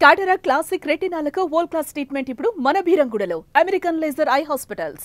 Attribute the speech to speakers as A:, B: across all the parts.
A: Cataract classic రెటినాలకు world class treatment ఇప్పుడు మన బీరంగూడలో అమెరికన్ లేజర్ ఐ హాస్పిటల్స్.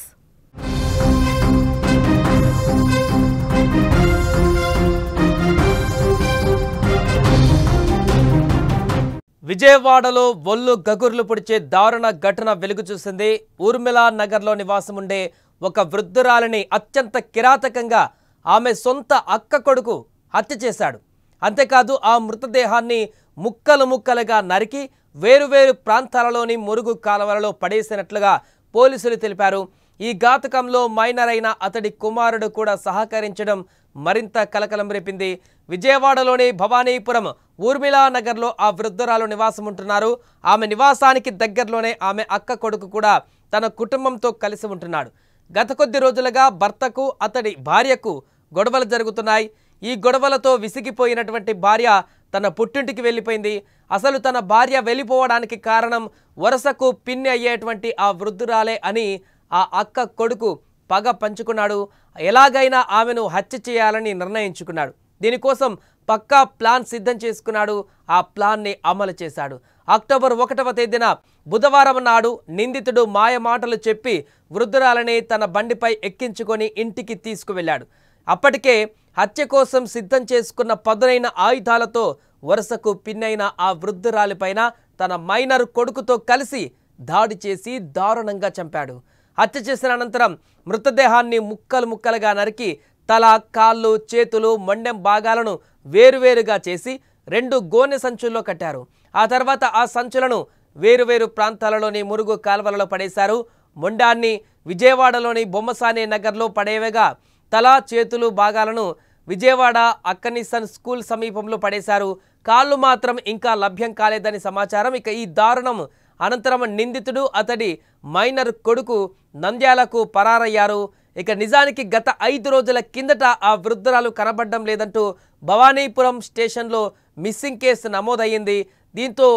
B: విజయవాడలో ఒళ్ళు గగుర్లు పొడిచే దారుణ ఘటన వెలుగు చూసింది. ఊర్మిళ నగర్లో నివాసం ఉండే ఒక వృద్ధురాలిని అత్యంత కిరాతకంగా ఆమె సొంత అక్క కొడుకు హత్య చేశాడు. అంతేకాదు ఆ మృతదేహాన్ని ముక్కలు ముక్కలుగా నరికి వేరువేరు ప్రాంతాలలోని మురుగు కాలువలలో పడేసినట్లుగా పోలీసులు తెలిపారు. ఈ ఘాతకంలో మైనర్ అయిన అతడి కుమారుడు కూడా సహకరించడం మరింత కలకలం రేపింది. విజయవాడలోని భవానీపురం ఊర్మిళా నగర్లో ఆ వృద్ధురాలు నివాసం ఉంటున్నారు. ఆమె నివాసానికి దగ్గరలోనే ఆమె అక్క కొడుకు కూడా తన కుటుంబంతో కలిసి ఉంటున్నాడు. గత కొద్ది రోజులుగా భర్తకు అతడి భార్యకు గొడవలు జరుగుతున్నాయి. ఈ గొడవలతో విసిగిపోయినటువంటి భార్య తన పుట్టింటికి వెళ్ళిపోయింది. అసలు తన భార్య వెళ్ళిపోవడానికి కారణం వరుసకు పిన్ని అయ్యేటువంటి ఆ వృద్ధురాలే అని ఆ అక్క కొడుకు పగ పంచుకున్నాడు. ఎలాగైనా ఆమెను హత్య చేయాలని నిర్ణయించుకున్నాడు. దీనికోసం పక్కా ప్లాన్ సిద్ధం చేసుకున్నాడు. ఆ ప్లాన్ని అమలు చేశాడు. అక్టోబర్ 1వ తేదీన బుధవారం నాడు నిందితుడు మాయ మాటలు చెప్పి వృద్ధురాలని తన బండిపై ఎక్కించుకొని ఇంటికి తీసుకువెళ్ళాడు. అప్పటికే హత్య కోసం సిద్ధం చేసుకున్న పదునైన ఆయుధాలతో వరుసకు పిన్నైన ఆ వృద్ధురాలిపైన తన మైనర్ కొడుకుతో కలిసి దాడి చేసి దారుణంగా చంపాడు. హత్య చేసిన అనంతరం మృతదేహాన్ని ముక్కలు ముక్కలుగా నరికి తల, కాళ్ళు, చేతులు, మొండెం భాగాలను వేరువేరుగా చేసి 2 గోనె సంచుల్లో కట్టారు. ఆ తర్వాత ఆ సంచులను వేరువేరు ప్రాంతాలలోని మురుగు కాల్వలలో పడేశారు. మొండాన్ని విజయవాడలోని బొమ్మసాని నగర్లో పడేయగా తల, చేతులు భాగాలను విజయవాడ అక్కనిసన్ స్కూల్ సమీపంలో పడేశారు. కాళ్ళు మాత్రం ఇంకా లభ్యం కాలేదని సమాచారం. ఇక ఈ దారుణం అనంతరం నిందితుడు అతడి మైనర్ కొడుకు నంద్యాలకు పరారయ్యారు. ఇక నిజానికి గత 5 రోజుల కిందట ఆ వృద్ధురాలు కనబడడం లేదంటూ భవానీపురం స్టేషన్లో మిస్సింగ్ కేసు నమోదయ్యింది. దీంతో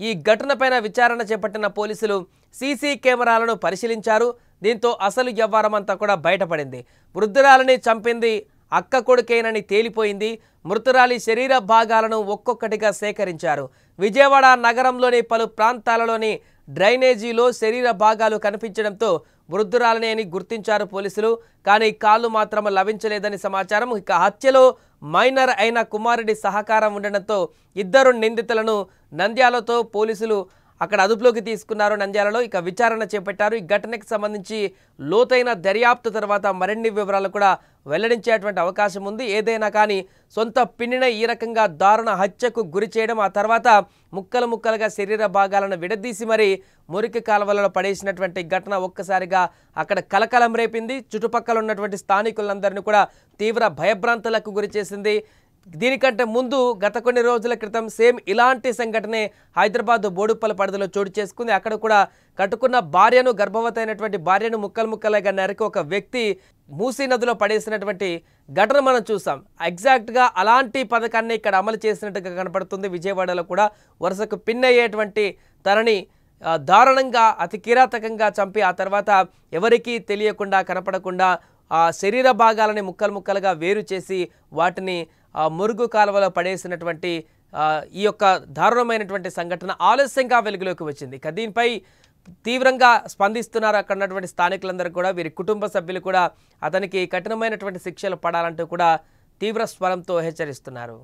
B: ఈ ఘటనపైన విచారణ చేపట్టిన పోలీసులు సీసీ కెమెరాలను పరిశీలించారు. దీంతో అసలు వ్యవహారం అంతా కూడా బయటపడింది. వృద్ధురాలిని చంపింది అక్క కొడుకేనని తేలిపోయింది. మృతురాలి శరీర భాగాలను ఒక్కొక్కటిగా సేకరించారు. విజయవాడ నగరంలోని పలు ప్రాంతాలలోని డ్రైనేజీలో శరీర భాగాలు కనిపించడంతో వృద్ధురాలిని అని గుర్తించారు పోలీసులు. కానీ కాళ్ళు మాత్రం లభించలేదని సమాచారం. ఇక హత్యలో మైనర్ అయిన కుమారుడి సహకారం ఉండడంతో 2 నిందితులను నంద్యాలతో పోలీసులు అక్కడ అదుపులోకి తీసుకున్నారు. నంద్యాలలో ఇక విచారణ చేపట్టారు. ఈ ఘటనకు సంబంధించి లోతైన దర్యాప్తు తర్వాత మరిన్ని వివరాలు కూడా వెల్లడించేటువంటి అవకాశం ఉంది. ఏదైనా కానీ సొంత పిన్నిన ఈ రకంగా దారుణ హత్యకు గురి చేయడం, ఆ తర్వాత ముక్కలు ముక్కలుగా శరీర భాగాలను విడదీసి మరి మురికి కాలువలలో పడేసినటువంటి ఘటన ఒక్కసారిగా అక్కడ కలకలం రేపింది. చుట్టుపక్కల ఉన్నటువంటి స్థానికులందరినీ కూడా తీవ్ర భయభ్రాంతులకు గురి చేసింది. దీనికంటే ముందు గత కొన్ని రోజుల క్రితం సేమ్ ఇలాంటి సంఘటనే హైదరాబాద్ బోడుప్పల పరిధిలో చోటు చేసుకుంది. అక్కడ కూడా కట్టుకున్న భార్యను, గర్భవతి అయినటువంటి భార్యను ముక్కలు ముక్కలుగా నరికి ఒక వ్యక్తి మూసీ నదిలో పడేసినటువంటి ఘటన మనం చూసాం. ఎగ్జాక్ట్గా అలాంటి పథకాన్ని ఇక్కడ అమలు చేసినట్టుగా కనపడుతుంది. విజయవాడలో కూడా వరుసకు పిన్నయ్యేటువంటి తనని దారుణంగా అతి కిరాతకంగా చంపి ఆ తర్వాత ఎవరికీ తెలియకుండా కనపడకుండా ఆ శరీర భాగాలని ముక్కలు ముక్కలుగా వేరు చేసి వాటిని మురుగు కాలువలో పడేసినటువంటి ఈ యొక్క దారుణమైనటువంటి సంఘటన ఆలస్యంగా వెలుగులోకి వచ్చింది. దీనిపై తీవ్రంగా స్పందిస్తున్నారు అక్కడ ఉన్నటువంటి స్థానికులందరూ కూడా. వీరి కుటుంబ సభ్యులు కూడా అతనికి కఠినమైనటువంటి శిక్షలు పడాలంటూ కూడా తీవ్ర స్వరంతో హెచ్చరిస్తున్నారు.